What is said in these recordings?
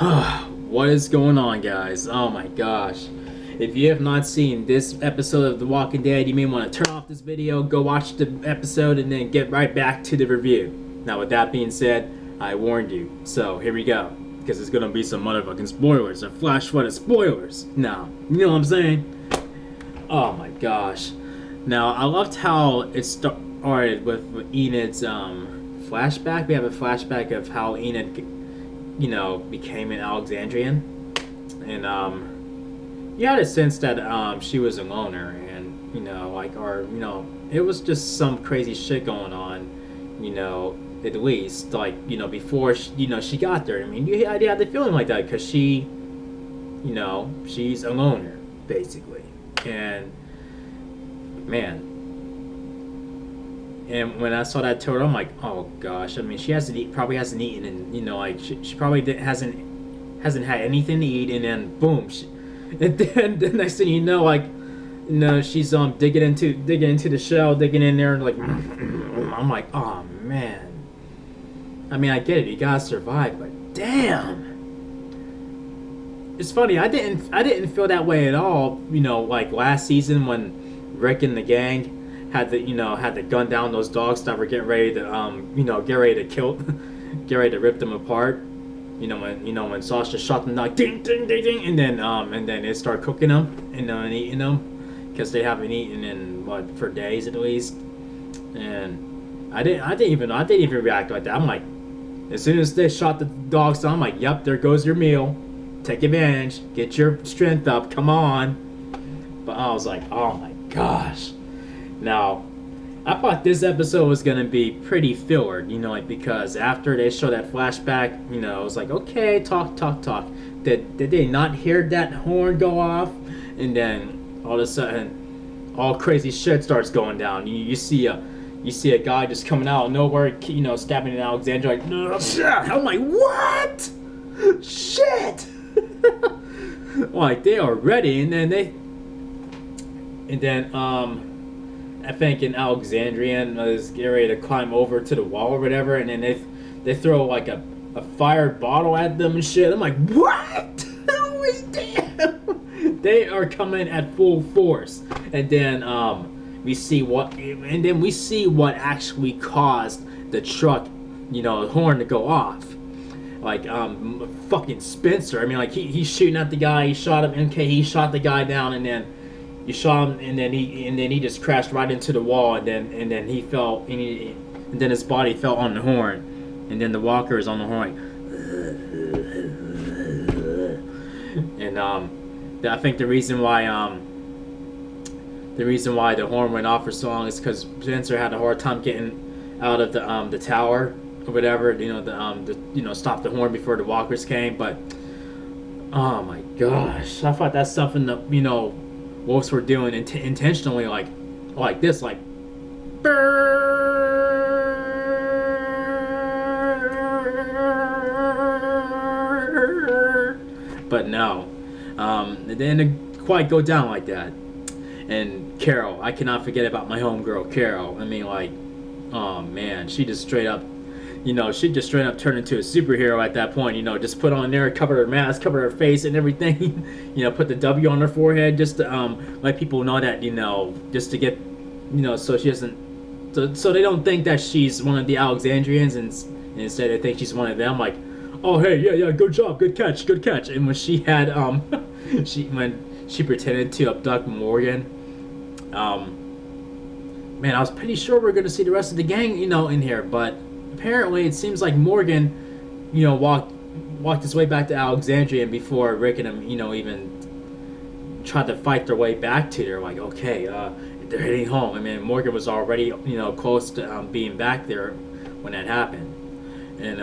What is going on, guys? Oh my gosh. If you have not seen this episode of The Walking Dead, you may want to turn off this video, go watch the episode, and then get right back to the review. Now, with that being said, I warned you. So, here we go. Because it's gonna be some motherfucking spoilers. A flash flood of spoilers. Now, you know what I'm saying? Oh my gosh. Now, I loved how it started with Enid's flashback. We have a flashback of how Enid, became an Alexandrian. And you had a sense that she was a loner, and it was just some crazy shit going on, at least before she got there. I mean, you had the feeling like that because she's a loner basically, and man. And when I saw that total, I'm like, oh gosh. I mean, she probably hasn't eaten, and she probably hasn't had anything to eat, and then boom, and then the next thing you know, she's digging into the shell, digging in there, like I'm like, oh man. I mean, I get it, you gotta survive, but damn. It's funny, I didn't feel that way at all. Like last season when Rick and the gang had to gun down those dogs that were getting ready to get ready to kill, get ready to rip them apart. When Sasha shot them, like ding ding ding ding, and then they start cooking them and eating them because they haven't eaten in for days at least. And I didn't even react like that. I'm like, as soon as they shot the dogs down, I'm like, yep, there goes your meal. Take advantage, get your strength up, come on. But I was like, oh my gosh. Now, I thought this episode was gonna be pretty filler, because after they show that flashback, it was like, okay, talk. Did they not hear that horn go off? And then all of a sudden, all crazy shit starts going down. You see a guy just coming out of nowhere, stabbing an Alexandra. Like, I'm like, what? Shit! Like they are ready, and then I think an Alexandrian was getting ready to climb over to the wall or whatever, and then they throw like a fired bottle at them and shit. I'm like, what? Holy damn! They are coming at full force, and then we see what actually caused the truck, horn to go off. Like fucking Spencer. I mean, like he's shooting at the guy. He shot him. Okay, he shot the guy down, and then. You shot him, and then he just crashed right into the wall, and then he fell, and then his body fell on the horn, and then the walker is on the horn, and I think the reason why the horn went off for so long is because Spencer had a hard time getting out of the tower or whatever, stop the horn before the walkers came. But oh my gosh, I thought that's something that Wolves were doing intentionally, like this, like but no, it didn't quite go down like that. And Carol, I cannot forget about my homegirl Carol. I mean, like, oh man, she just straight up turned into a superhero at that point. Just put on there, cover her mask, cover her face and everything. Put the W on her forehead just to let people know that, just to get, so she doesn't, so they don't think that she's one of the Alexandrians, and instead they think she's one of them. Like, oh hey, yeah, good job, good catch. And when she had when she pretended to abduct Morgan, man, I was pretty sure we were gonna see the rest of the gang, in here, but. Apparently, it seems like Morgan, walked his way back to Alexandria before Rick and him, even tried to fight their way back to there. Like, okay, they're heading home. I mean, Morgan was already, close to being back there when that happened. And,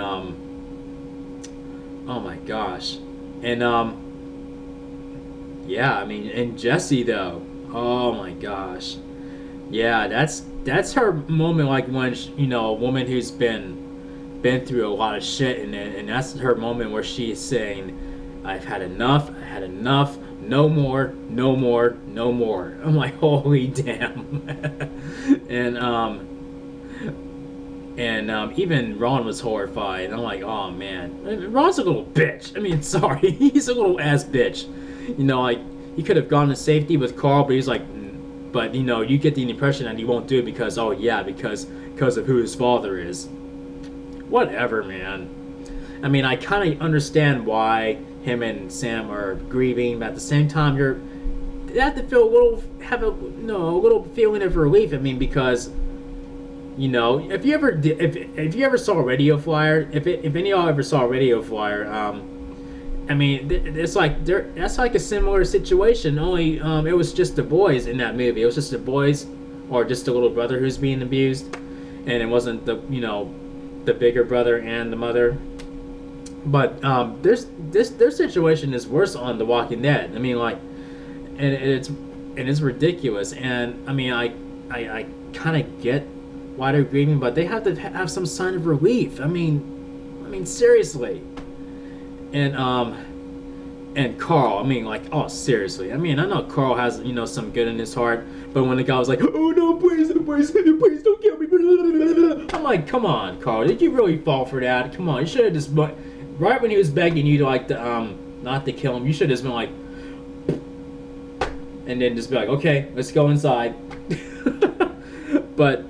oh my gosh. And, yeah, I mean, and Jesse, though, oh my gosh. Yeah, that's her moment, like when a woman who's been through a lot of shit, and that's her moment where she's saying, I've had enough, no more. I'm like, holy damn. And And even Ron was horrified. And I'm like, oh man, I mean, Ron's a little bitch. I mean, sorry, he's a little ass bitch. You know, like he could have gone to safety with Carl, but he's like, but you know, you get the impression that he won't do it because, oh yeah, because of who his father is. Whatever, man. I mean, I kind of understand why him and Sam are grieving, but at the same time, you have to feel a little, have a no, a little feeling of relief. I mean, because you know, if you ever saw a radio flyer, if any of y'all ever saw a radio flyer, I mean, it's like that's like a similar situation. Only it was just the boys in that movie. It was just the boys, or just the little brother who's being abused, and it wasn't the the bigger brother and the mother. But their situation is worse on The Walking Dead. I mean, like, and it's ridiculous. And I mean, I kind of get why they're grieving, but they have to have some sign of relief. I mean seriously. And Carl, I mean, like, oh seriously. I mean, I know Carl has some good in his heart, but when the guy was like, oh no, please don't kill me, I'm like, come on, Carl, did you really fall for that? Come on, you should have just right when he was begging you to like to not to kill him, you should have just been like, and then just be like, okay, let's go inside. But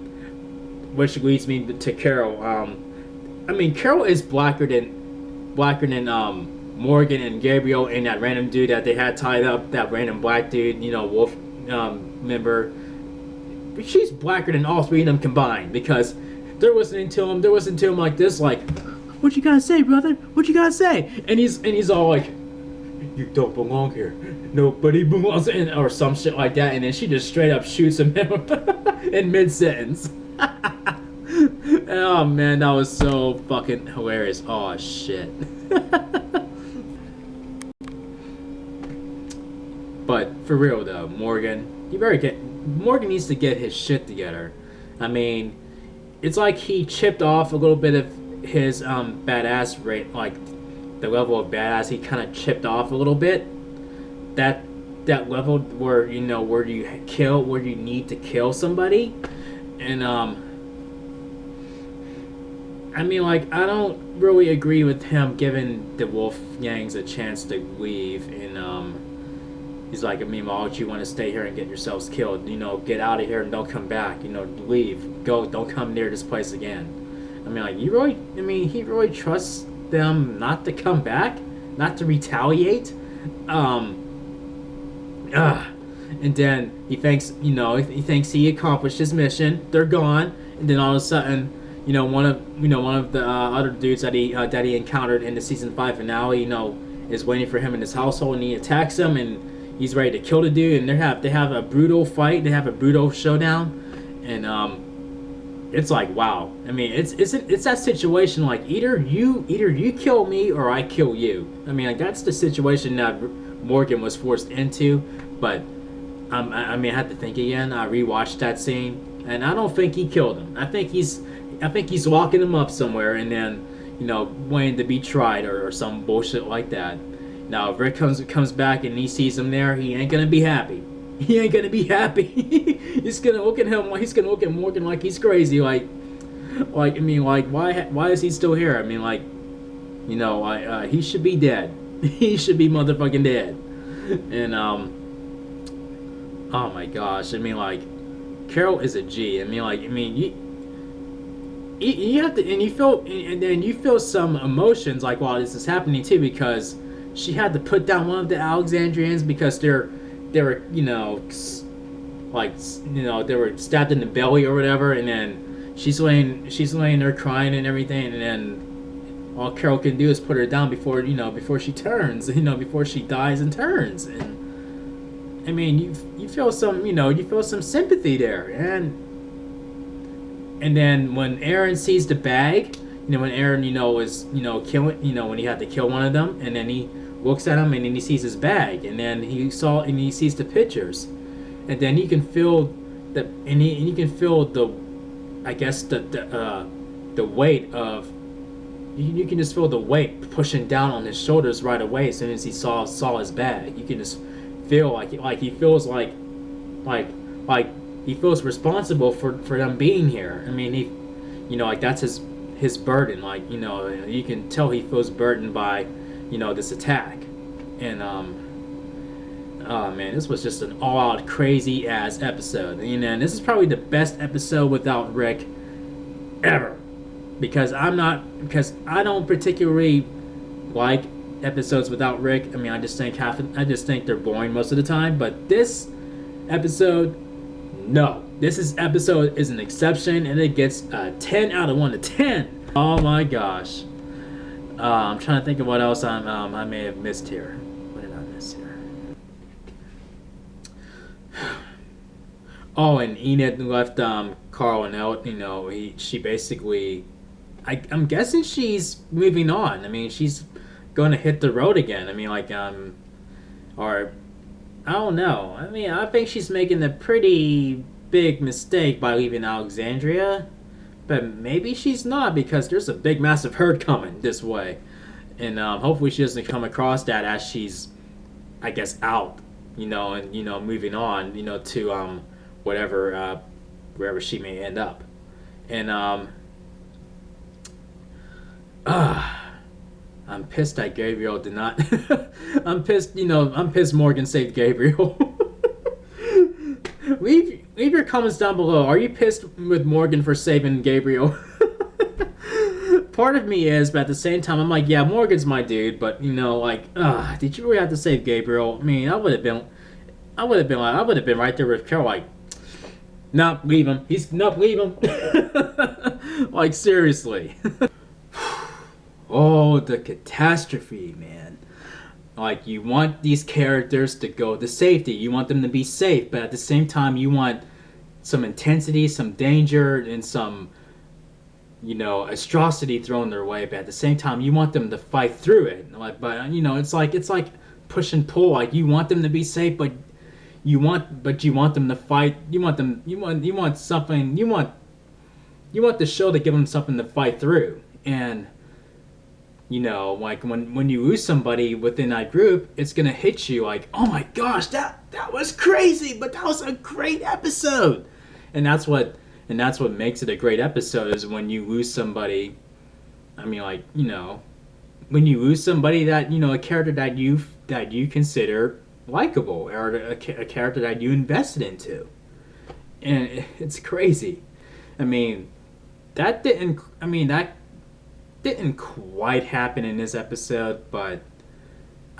which leads me to Carol. I mean, Carol is blacker than Morgan and Gabriel and that random dude that they had tied up, that random black dude, Wolf member. She's blacker than all three of them combined, because they're listening to him like this, like, what you gotta say, brother? What you gotta say? And he's all like, you don't belong here. Nobody belongs in, or some shit like that. And then she just straight up shoots him in mid sentence. Oh man, that was so fucking hilarious. Oh shit. But for real though, Morgan needs to get his shit together. I mean, it's like he chipped off a little bit of his badass rate, like the level of badass he kind of chipped off a little bit. That level where where you need to kill somebody. And I mean, like, I don't really agree with him giving the Wolfgangs a chance to leave. And he's like, I mean, why would you want to stay here and get yourselves killed? Get out of here and don't come back. Leave. Go. Don't come near this place again. I mean, like, he really trusts them not to come back, not to retaliate. And then he thinks he accomplished his mission. They're gone, and then all of a sudden, one of the other dudes that he encountered in the season 5 finale, is waiting for him in his household, and he attacks him, and he's ready to kill the dude, and they have a brutal fight, they have a brutal showdown, and it's like, wow. I mean, it's that situation, like, either you kill me or I kill you. I mean, like, that's the situation that Morgan was forced into. But I mean, I had to think again. I rewatched that scene, and I don't think he killed him. I think he's locking him up somewhere, and then waiting to be tried or some bullshit like that. Now, if Rick comes back and he sees him there, he ain't gonna be happy. He ain't gonna be happy. He's gonna look at him. He's gonna look at Morgan like he's crazy. Like I mean, like, why is he still here? I mean, like, he should be dead. He should be motherfucking dead. And oh my gosh, I mean, like, Carol is a G. I mean, you have to, and then you feel some emotions like while this is happening too, because she had to put down one of the Alexandrians because they were they were stabbed in the belly or whatever, and then she's laying there crying and everything, and then all Carol can do is put her down before she turns, before she dies and turns. And I mean, you feel some sympathy there. And then when Aaron sees the bag, when Aaron was killing, when he had to kill one of them, and then he looks at him and then he sees his bag, and then he sees the pictures, and then you can feel the I guess the weight of, you can just feel the weight pushing down on his shoulders right away as soon as he saw his bag. You can just feel like he feels like he feels responsible for them being here. I mean, like that's his burden. Like, you can tell he feels burdened by, this attack. And oh man, this was just an all-out crazy ass episode. And this is probably the best episode without Rick ever. Because I don't particularly like episodes without Rick. I mean, I just think they're boring most of the time. But this episode, no, episode is an exception, and it gets a 10 out of 1 to 10. Oh my gosh. I'm trying to think of what else I may have missed here. What did I miss here? Oh, and Enid left Carl and out. She basically, I'm guessing she's moving on. I mean, she's going to hit the road again. I mean, or I don't know. I mean, I think she's making a pretty big mistake by leaving Alexandria, but maybe she's not, because there's a big, massive herd coming this way, and hopefully she doesn't come across that as she's, I guess, out, and moving on, to whatever, wherever she may end up, and I'm pissed that Gabriel did not. I'm pissed. I'm pissed Morgan saved Gabriel. leave your comments down below. Are you pissed with Morgan for saving Gabriel? Part of me is, but at the same time, I'm like, yeah, Morgan's my dude. But did you really have to save Gabriel? I mean, I would have been right there with Carol. Like, nope, leave him. Leave him. Like, seriously. Oh, the catastrophe, man. Like, you want these characters to go to safety. You want them to be safe, but at the same time, you want some intensity, some danger, and some, atrocity thrown their way. But at the same time, you want them to fight through it. It's like push and pull. Like, you want them to be safe, but you want them to fight. You want something. You want the show to give them something to fight through. And like when you lose somebody within that group, it's gonna hit you like, oh my gosh, that was crazy, but that was a great episode. And that's what makes it a great episode, is when you lose somebody. I mean, when you lose somebody that, a character that you consider likable, or a character that you invested into. And it's crazy. I mean, that didn't quite happen in this episode, but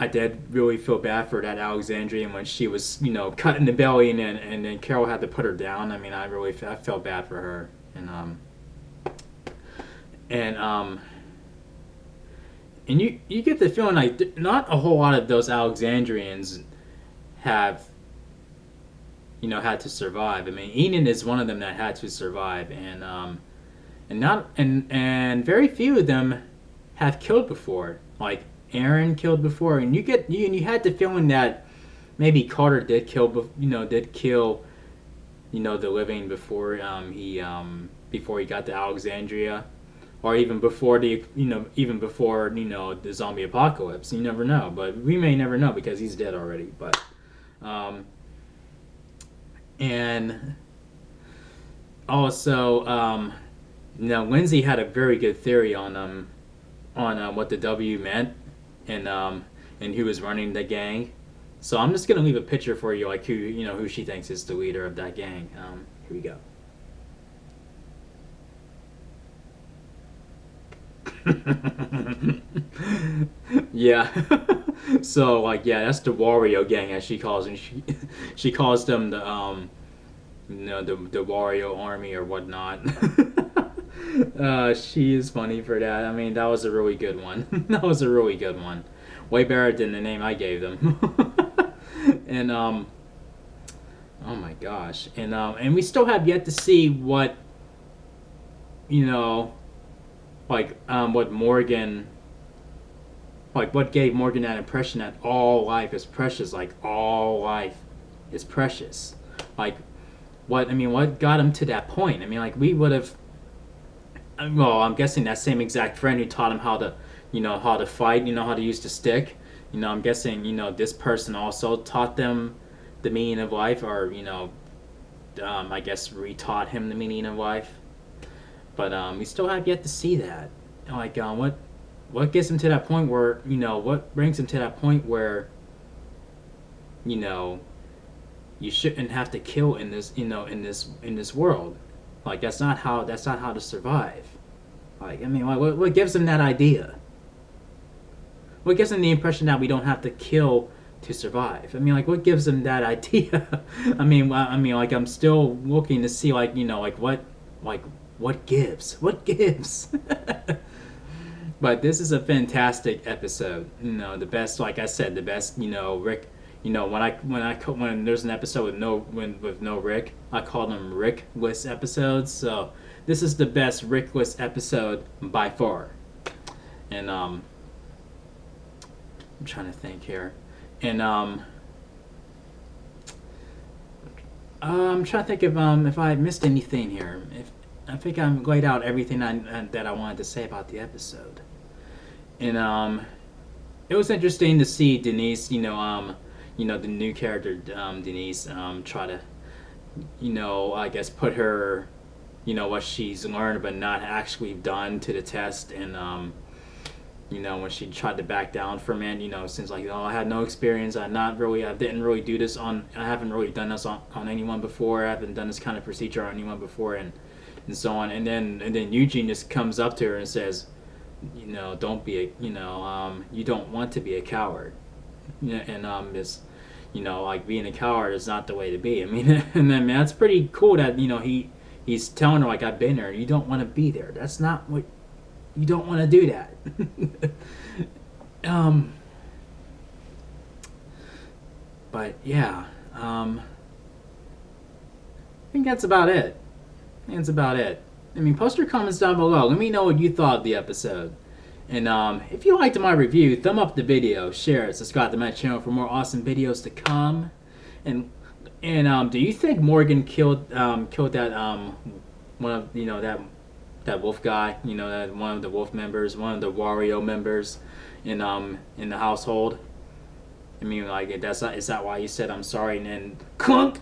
I did really feel bad for that Alexandrian when she was, cut in the belly, and then Carol had to put her down. I mean, I felt bad for her, and you get the feeling like not a whole lot of those Alexandrians have, had to survive. I mean, Enid is one of them that had to survive, and very few of them have killed before. Like, Aaron killed before, and you had the feeling that maybe Carter did kill the living before he got to Alexandria, or even before the zombie apocalypse. You never know, but we may never know because he's dead already. But and also Lindsay had a very good theory on what the W meant, and who was running the gang. So I'm just gonna leave a picture for you, like who she thinks is the leader of that gang. Here we go. Yeah. So that's the Wario gang, as she calls them. She calls them the the Wario army or whatnot. She is funny for that. I mean, that was a really good one. That was a really good one. Way better than the name I gave them. And oh my gosh. And we still have yet to see what what Morgan, what gave Morgan that impression that all life is precious. Like, all life is precious. Like, what got him to that point? I mean, we would have. Well, I'm guessing that same exact friend who taught him how to fight, how to use the stick. I'm guessing, this person also taught them the meaning of life, or, I guess retaught him the meaning of life. but we still have yet to see that. Like, what gets him to that point where, what brings him to that point where, you know, you shouldn't have to kill in this, in this world. Like, that's not how to survive. Like, I mean, like, what gives him that idea? What gives him the impression that we don't have to kill to survive? I mean, like, what gives him that idea? Like, I'm still looking to see, like, what gives? What gives? But this is a fantastic episode. The best, like I said, the best. Rick. When there's an episode with no Rick, I call them Rickless episodes. So this is the best Rickless episode by far. And I'm trying to think here, and I'm trying to think if I missed anything here. If I think I laid out everything that I wanted to say about the episode. And it was interesting to see Denise, the new character, Denise, try to, I guess put her, what she's learned but not actually done to the test. And when she tried to back down from it, since like, I had no experience, I didn't really do this I haven't really done this on anyone before. I haven't done this kind of procedure on anyone before, and so on. And then Eugene just comes up to her and says, don't be you don't want to be a coward. And this, like, being a coward is not the way to be. I mean, and then that's pretty cool that he's telling her, like, I've been there. You don't want to be there. That's not what you don't want to do that. But yeah, I think that's about it. I mean, post your comments down below. Let me know what you thought of the episode. And if you liked my review, thumb up the video, share it, subscribe to my channel for more awesome videos to come. And do you think Morgan killed that one of that wolf guy, that one of the wolf members, one of the Wario members in the household? I mean, like, is that why you said I'm sorry and then clunk?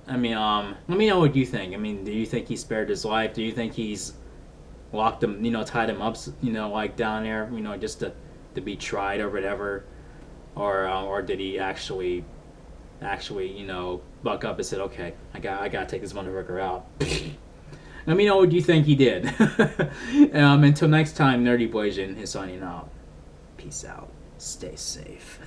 I mean, let me know what you think. I mean, do you think he spared his life? Do you think he's locked him, tied him up, like down there, just to be tried or whatever, or did he actually, buck up and said, okay, I gotta take this motherfucker out? Let me know what you think he did. Until next time, Nerdy Boysian is signing out. Peace out. Stay safe.